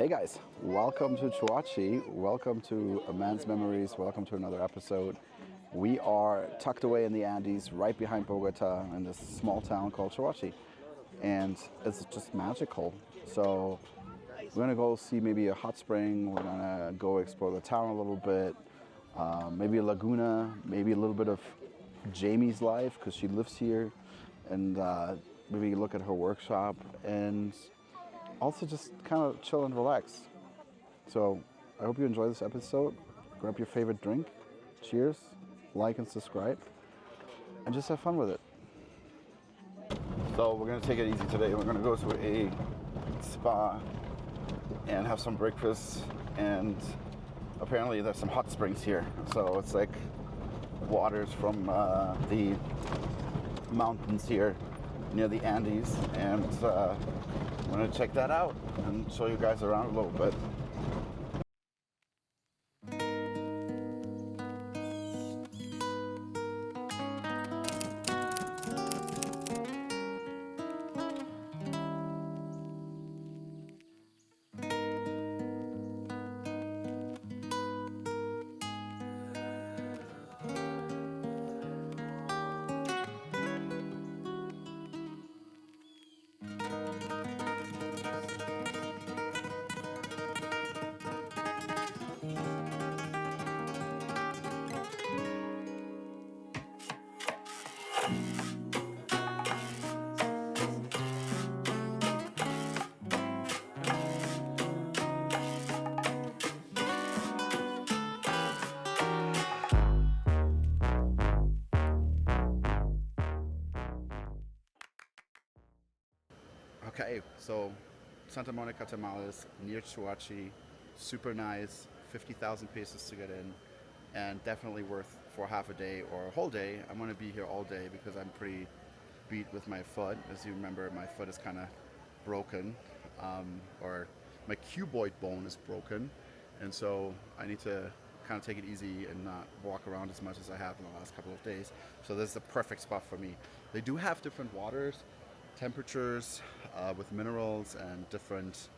Hey guys, welcome to Choachi, welcome to A Man's Memories, welcome to another episode. We are tucked away in the Andes, right behind Bogota, in this small town called Choachi. And it's just magical. So we're gonna go see maybe a hot spring, we're gonna go explore the town a little bit, maybe a laguna, maybe a little bit of Yeimy's life, because she lives here, and maybe look at her workshop, and also just kind of chill and relax. So I hope you enjoy this episode. Grab your favorite drink. Cheers, like and subscribe, and just have fun with it. So we're gonna take it easy today. We're gonna go to a spa and have some breakfast, and apparently there's some hot springs here. So it's like waters from the mountains here near the Andes, and I'm gonna check that out and show you guys around a little bit. Okay, so Santa Monica Tamales near Choachi, super nice, 50,000 pesos to get in, and definitely worth for half a day or a whole day. I'm gonna be here all day because I'm pretty beat with my foot. As you remember, my foot is kind of broken, or my cuboid bone is broken, and so I need to kind of take it easy and not walk around as much as I have in the last couple of days. So this is the perfect spot for me. They do have different waters, temperatures, with minerals, and different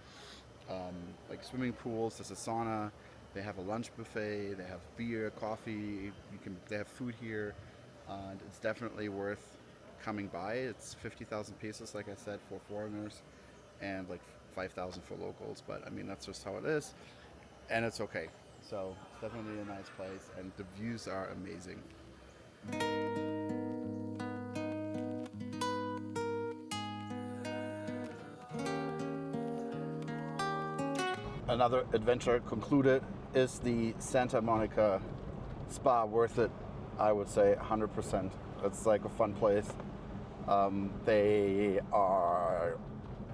like swimming pools. There's a sauna. They have a lunch buffet. They have beer, coffee. They have food here, and it's definitely worth coming by. It's 50,000 pesos, like I said, for foreigners, and like 5,000 for locals. But I mean, that's just how it is, and it's okay. So it's definitely a nice place, and the views are amazing. Another adventure concluded. Is the Santa Monica spa worth it? I would say 100%. It's like a fun place. They are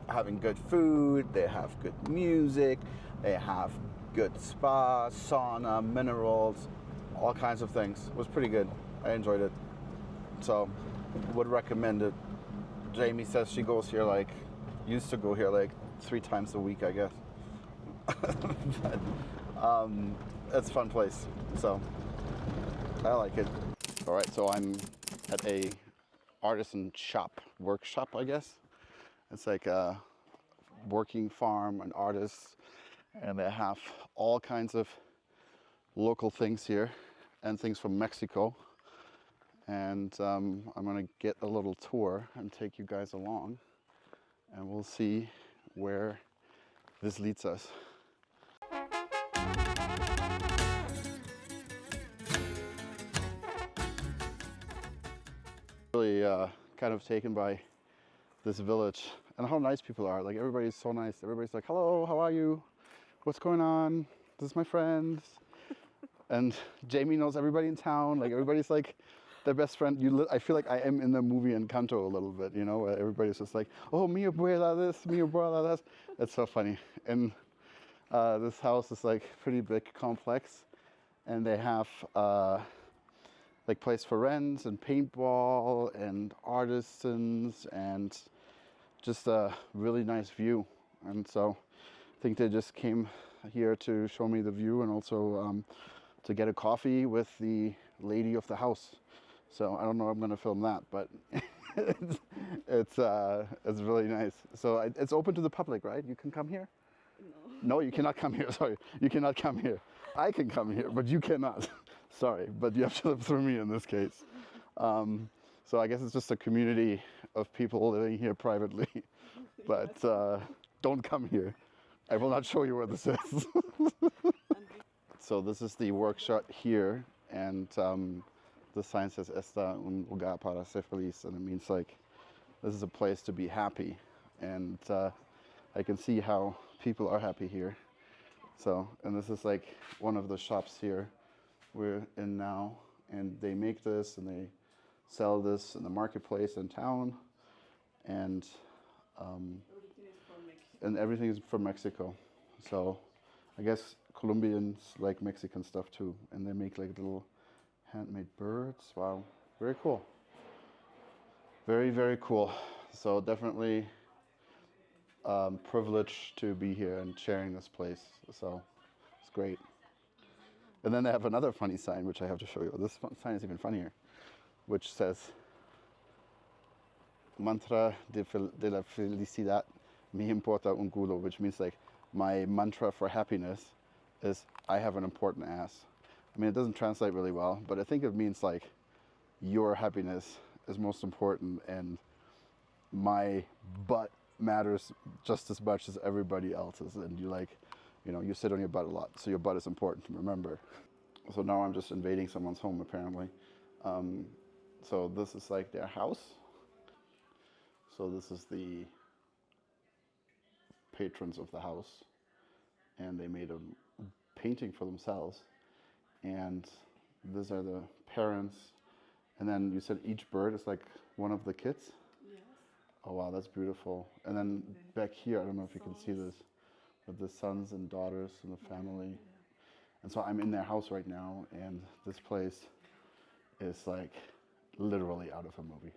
having good food, they have good music, they have good spa, sauna, minerals, all kinds of things. It was pretty good. I enjoyed it. So would recommend it. Yeimy says she goes here used to go here like 3 times a week, I guess. But it's a fun place, so I like it. All right, so I'm at a artisan workshop, I guess. It's like a working farm and artists, and they have all kinds of local things here and things from Mexico. And I'm gonna get a little tour and take you guys along, and we'll see where this leads us. Really kind of taken by this village and how nice people are. Like, everybody's so nice. Everybody's like, hello, how are you? What's going on? This is my friend. And Yeimy knows everybody in town. Like, everybody's like their best friend. I feel like I am in the movie Encanto a little bit, you know, where everybody's just like, oh, mi abuela this, mi abuela that. It's so funny. And this house is like pretty big complex, and they have like place for rent and paintball and artisans and just a really nice view. And so I think they just came here to show me the view, and also to get a coffee with the lady of the house. So I don't know if I'm gonna film that, but it's really nice. So it's open to the public, right? You can come here? No. No, you cannot come here. Sorry, you cannot come here. I can come here, but you cannot. Sorry, but you have to live through me in this case. So I guess it's just a community of people living here privately. But don't come here. I will not show you where this is. So this is the workshop here, and the sign says "Esta un lugar para ser feliz," and it means like this is a place to be happy. And I can see how people are happy here. So, and this is like one of the shops here we're in now, and they make this and they sell this in the marketplace in town, and everything is from Mexico. So I guess Colombians like Mexican stuff too, and they make like little handmade birds. Wow, very cool. Very, very cool. So definitely privileged to be here and sharing this place. So it's great. And then they have another funny sign, which I have to show you. This sign is even funnier, which says, "Mantra de la felicidad, me importa un culo," which means like, my mantra for happiness is, I have an important ass. I mean, it doesn't translate really well, but I think it means like, your happiness is most important, and my butt matters just as much as everybody else's. And you like, you know, you sit on your butt a lot, so your butt is important to remember. So now I'm just invading someone's home, apparently. So this is like their house. So this is the patrons of the house, and they made a painting for themselves. And these are the parents. And then you said each bird is like one of the kids? Yes. Oh wow, that's beautiful. And then back here, I don't know if you can see this, with the sons and daughters and the family. And so I'm in their house right now, and this place is like literally out of a movie.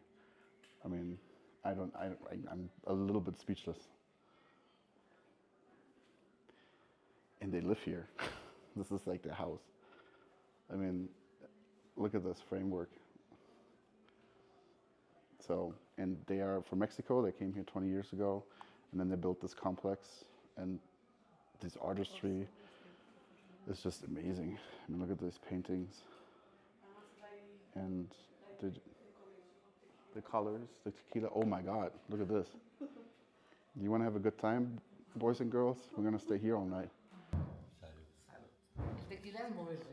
I mean, I'm a little bit speechless. And they live here. This is like their house. I mean, look at this framework. So, and they are from Mexico. They came here 20 years ago, and then they built this complex, and this artistry is just amazing. I mean, look at these paintings, and the colors, the tequila. Oh my God, look at this. You want to have a good time, boys and girls? We're gonna stay here all night. El tequila es muy rico.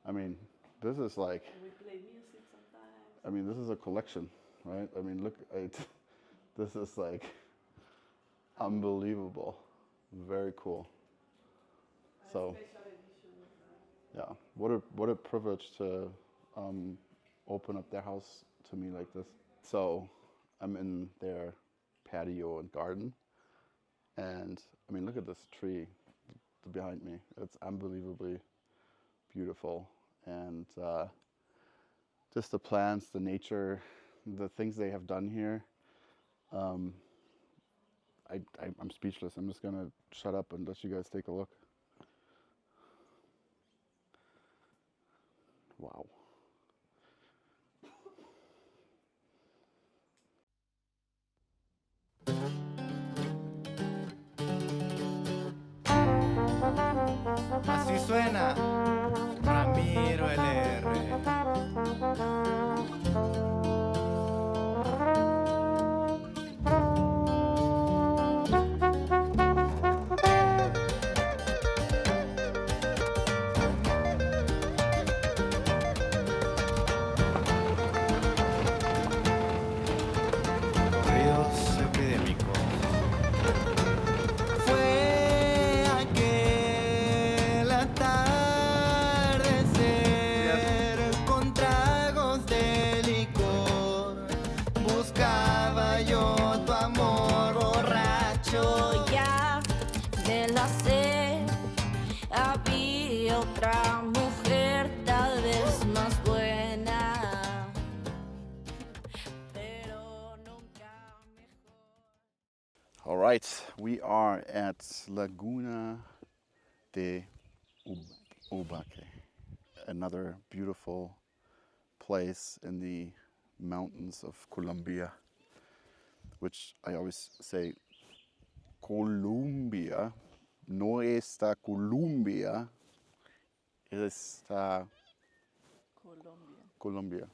I mean, this is like, We play music sometimes. I mean, this is a collection, right? I mean, look, this is like unbelievable. Very cool. So, Special edition of yeah, what a privilege to open up their house to me like this. So, I'm in their patio and garden, and I mean, look at this tree behind me. It's unbelievably beautiful, and just the plants, the nature, the things they have done here. I'm speechless. I'm just gonna shut up and let you guys take a look. Wow. Así suena Ramiro LR. Ríos epidémicos. Fue aquel atardecer con tragos de licor. Buscaba yo tu amor borracho. Ya de la sed había otra mujer tal vez más buena, pero nunca mejor. All right, we are at Laguna de Ubaque, another beautiful place in the mountains of Colombia, which I always say Colombia. No está Colombia. Está Colombia. Colombia.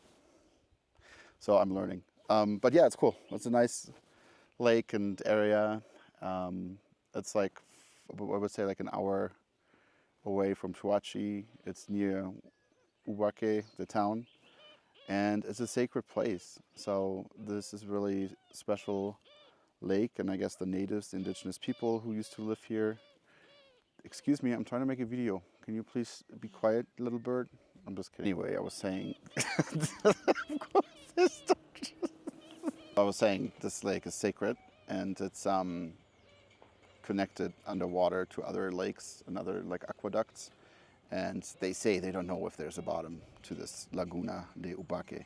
So I'm learning. But yeah, it's cool. It's a nice lake and area. It's like, I would say, like an hour away from Choachi. It's near Ubaque, the town. And it's a sacred place. So this is really special lake, and I guess the natives, the indigenous people who used to live here. Excuse me, I'm trying to make a video. Can you please be quiet, little bird? I'm just kidding. Anyway, I was saying I was saying this lake is sacred, and it's connected underwater to other lakes and other like aqueducts. And they say they don't know if there's a bottom to this Laguna de Ubaque.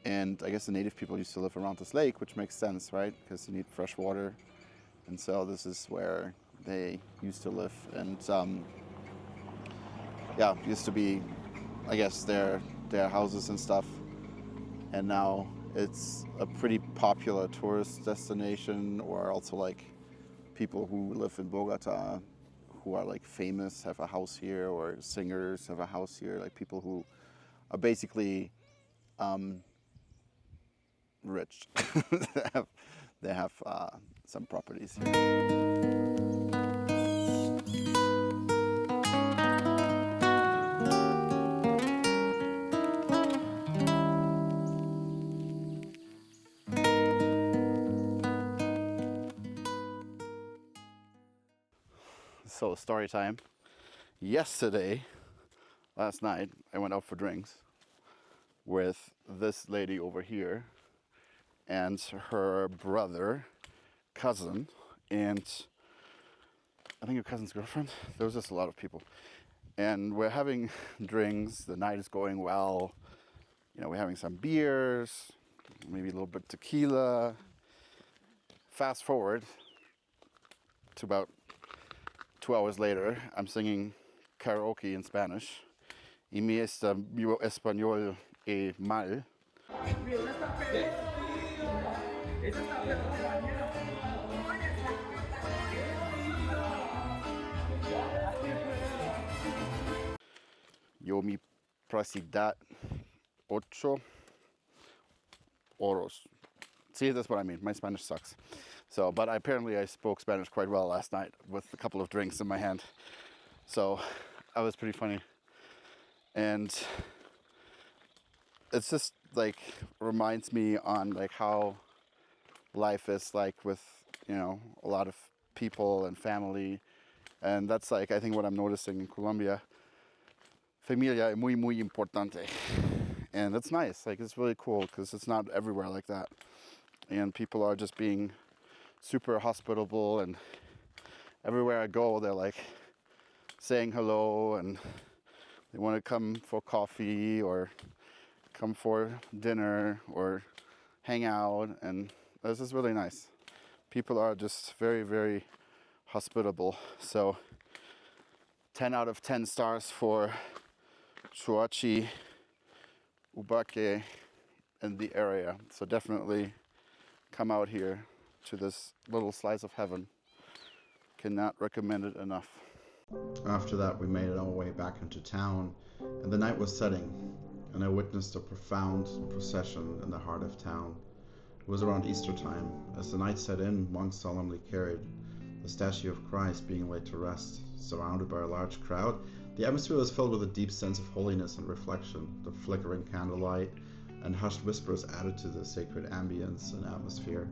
And I guess the native people used to live around this lake, which makes sense, right? Because you need fresh water. And so this is where they used to live. And yeah, used to be, I guess, their houses and stuff. And now it's a pretty popular tourist destination, or also like people who live in Bogota who are like famous have a house here, or singers have a house here, like people who are basically rich. they have some properties here. So story time. Last night, I went out for drinks with this lady over here and her brother, cousin, and I think her cousin's girlfriend. There was just a lot of people. And we're having drinks, the night is going well. You know, we're having some beers, maybe a little bit tequila. Fast forward to about 2 hours later, I'm singing karaoke in Spanish. Y mi español es mal. Yo mi prasidad 8 oros. See, that's what I mean. My Spanish sucks. So, but apparently I spoke Spanish quite well last night with a couple of drinks in my hand. So, that was pretty funny. And it's just like reminds me on like how life is like with, you know, a lot of people and family. And that's like, I think what I'm noticing in Colombia. Familia es muy, muy importante. And it's nice. Like, it's really cool because it's not everywhere like that. And people are just being super hospitable, and everywhere I go they're like saying hello, and they want to come for coffee or come for dinner or hang out, and this is really nice. People are just very, very hospitable. So 10 out of 10 stars for Choachi, Ubaque, and the area. So definitely come out here to this little slice of heaven. Cannot recommend it enough. After that, we made our way back into town, and the night was setting, and I witnessed a profound procession in the heart of town. It was around Easter time. As the night set in, monks solemnly carried the statue of Christ being laid to rest. Surrounded by a large crowd, the atmosphere was filled with a deep sense of holiness and reflection. The flickering candlelight and hushed whispers added to the sacred ambience and atmosphere.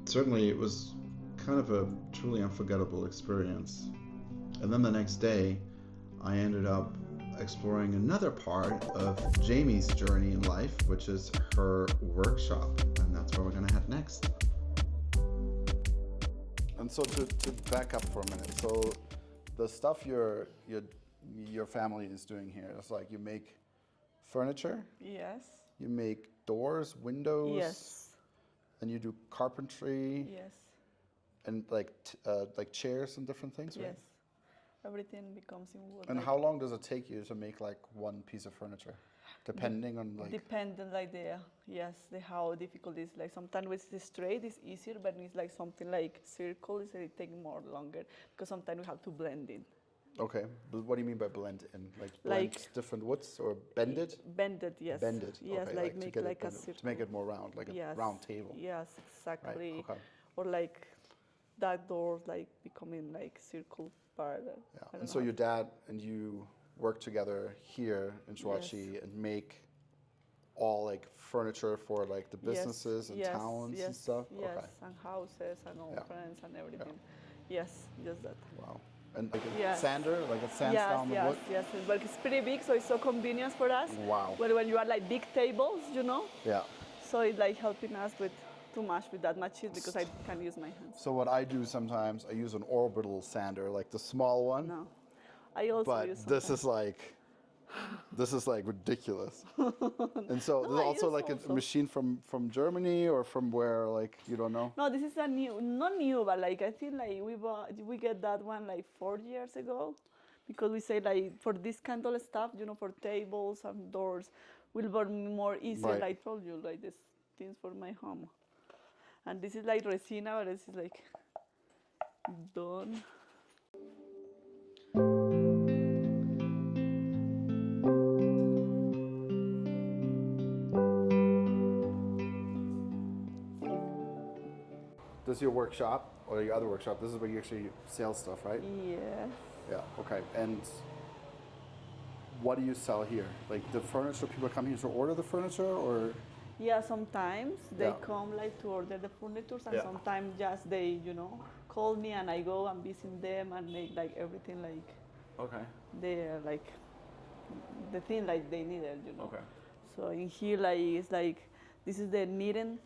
Certainly, it was kind of a truly unforgettable experience. And then the next day, I ended up exploring another part of Yeimy's journey in life, which is her workshop, and that's where we're going to head next. And so to back up for a minute, so the stuff your family is doing here is like you make furniture, Yes. you make doors, windows, Yes. and you do carpentry, Yes. and like chairs and different things, right? Yes. everything becomes in wood. And like, how long does it take you to make like one piece of furniture? Depending on like... dependent like the how difficult it is. Like sometimes with the straight it's easier, but it's like something like circle, it takes more longer because sometimes we have to blend it. Okay, but what do you mean by blend in? Like blend different woods or bend it? Bend it, yes. Bend it, Yes, okay, like to make get like it a bended, circle. to make it more round, like a round table. Yes, exactly. Right, okay. Or like that door like becoming like circle part. Yeah, and so your dad and you work together here in Choachí and make all like furniture for like the businesses and towns and stuff? Yes, Okay. and houses and all friends and everything. Yes, just that. Wow. And like a sander, like it sands Yes, down the wood? yes, but it's pretty big, so it's so convenient for us. Wow. But when you are like big tables, you know, Yeah. so it's like helping us with too much with that machine because I can use my hands. So what I do sometimes, I use an orbital sander, like the small one. No, I also use. But this is like ridiculous. And so No, there's I also use like a also. machine from Germany or from where, like, you don't know? No, this is a new, not new, but like I think like we get that one like 4 years ago, because we say like for this kind of stuff, you know, for tables and doors, will be more easier. Right. Like I told you, like this things for my home, and this is like resina, but this is like done. This is your workshop or your other workshop. This is where you actually sell stuff, right? Yes. Yeah, okay. And what do you sell here? Like the furniture, people come here to order the furniture or? Yeah, sometimes they Yeah. come like to order the furniture, and Yeah. sometimes just they, you know, call me and I go and visit them and make like everything like Okay. they like the thing like they needed, you know. Okay. So in here like it's like this is the knitting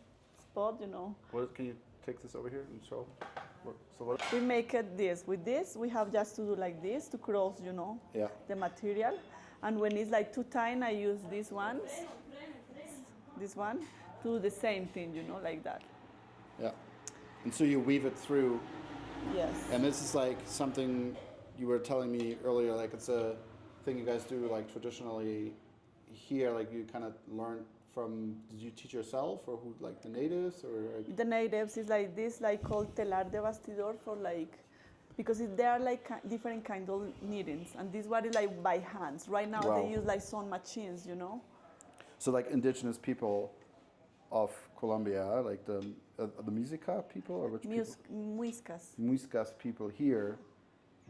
spot, you know. Can you take this over here and show? So what? We make it this. With this we have just to do like this to cross, you know, Yeah. the material. And when it's like too tiny, I use this one to do the same thing, you know, like that. Yeah. And so you weave it through. Yes. And this is like something you were telling me earlier, like it's a thing you guys do like traditionally here, like you kind of learn from, did you teach yourself or who, like the natives or? Like, The natives is like this, like called telar de bastidor for like, because they are like different kind of knittings, and this one is like by hands. Right now Wow. they use like some machines, you know. So like indigenous people of Colombia, like the Musica people or which people? Muiscas. Muiscas people here,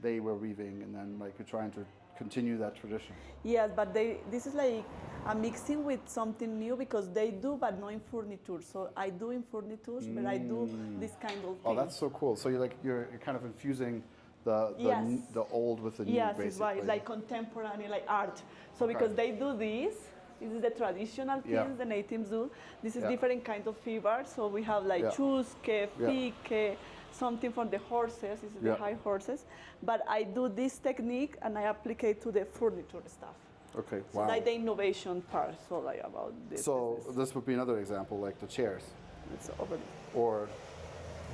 they were weaving and then like you're trying to continue that tradition. Yes, but this is like a mixing with something new because they do, but not in furniture. So I do in furniture, but I do this kind of thing. Oh, that's so cool. So you're kind of infusing the Yes. the old with the new, Yes, basically. it's why it's like contemporary, like art. So because they do this is the traditional things Yeah. the natives do. This is Yeah. different kind of fiber. So we have like Yeah. chusque, Yeah. pique, something for the horses. This is Yeah. the high horses. But I do this technique and I apply it to the furniture stuff. Okay, So wow. like the innovation part. So like about this. So business. this would be another example, like the chairs It's over. or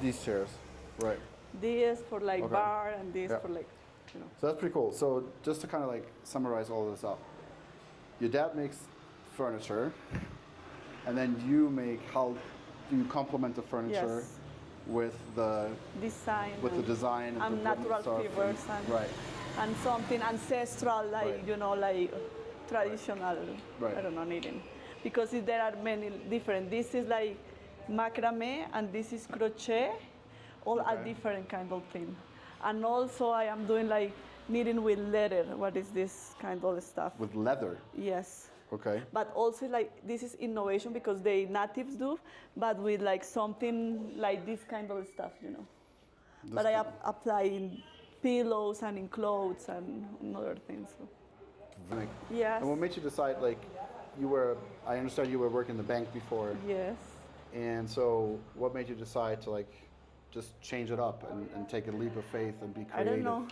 these chairs, right? This for like Okay. bar and this Yeah. for like, you know. So that's pretty cool. So just to kind of like summarize all this up, your dad makes furniture, and then you make, how do you complement the furniture Yes. with the Design. design and the natural stuff fibers and right. and something ancestral, like Right. you know, like traditional. Right. I don't know, knitting, because there are many different. This is like macrame, and this is crochet. All are Okay. different kind of thing. And also, I am doing like knitting with leather. What is this kind of stuff? With leather. Yes. Okay. But also like this is innovation because the natives do, but with like something like this kind of stuff, you know. But I apply in pillows and in clothes and other things. So. Like, Yes. and what made you decide, like, I understand you were working in the bank before, Yes. and so what made you decide to like just change it up and take a leap of faith and be I creative? don't know.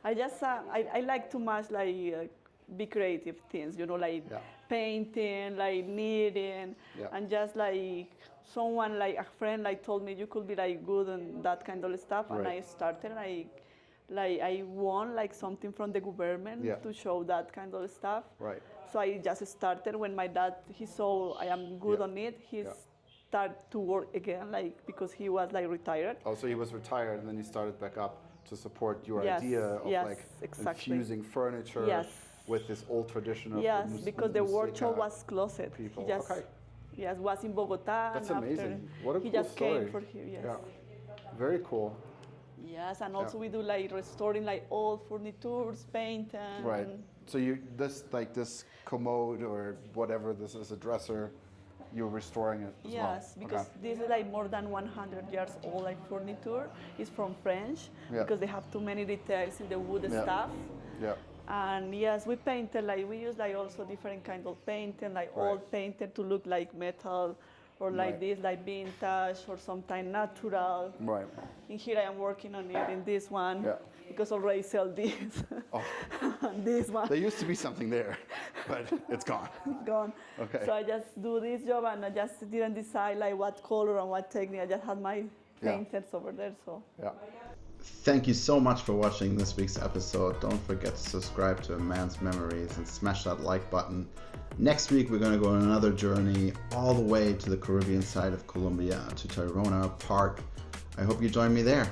I just I like too much like be creative things, you know, like Yeah. painting, like knitting, Yeah. and just like someone like a friend like told me you could be like good and that kind of stuff, and I Right. started and like I won like something from the government Yeah. to show that kind of stuff. Right. So I just started when my dad, he saw I am good Yeah. on it. He Yeah. started to work again, like because he was like retired. Oh, so he was retired and then he started back up to support your Yes, idea of yes, like exactly. infusing furniture Yes. with this old tradition of Yes, because the Museca workshop was closed. people. He just, Okay. yes, was in Bogota. That's and after amazing. What a he cool just story. came for here. Yes. Yeah. Very cool. Yes, and also we do like restoring like old furnitures, paint and Right. So you this commode or whatever this is, a dresser, you're restoring it as well. yes, because this is like more than 100 years old like furniture. It's from French Yeah. because they have too many details in the wood Yeah. stuff. Yeah. And yes, we painted like we use like also different kind of painting, like Right. old painted to look like metal, or like Right. this, like vintage, or sometimes natural. Right. And here I am working on it in this one Yeah. because already sell this. Oh, And this one there used to be something there, but it's gone. gone. Okay. So I just do this job and I just didn't decide like what color and what technique. I just had my Yeah. painters over there. So. Yeah. Thank you so much for watching this week's episode. Don't forget to subscribe to A Man's Memories and smash that like button. Next week, we're going to go on another journey all the way to the Caribbean side of Colombia, to Tayrona Park. I hope you join me there.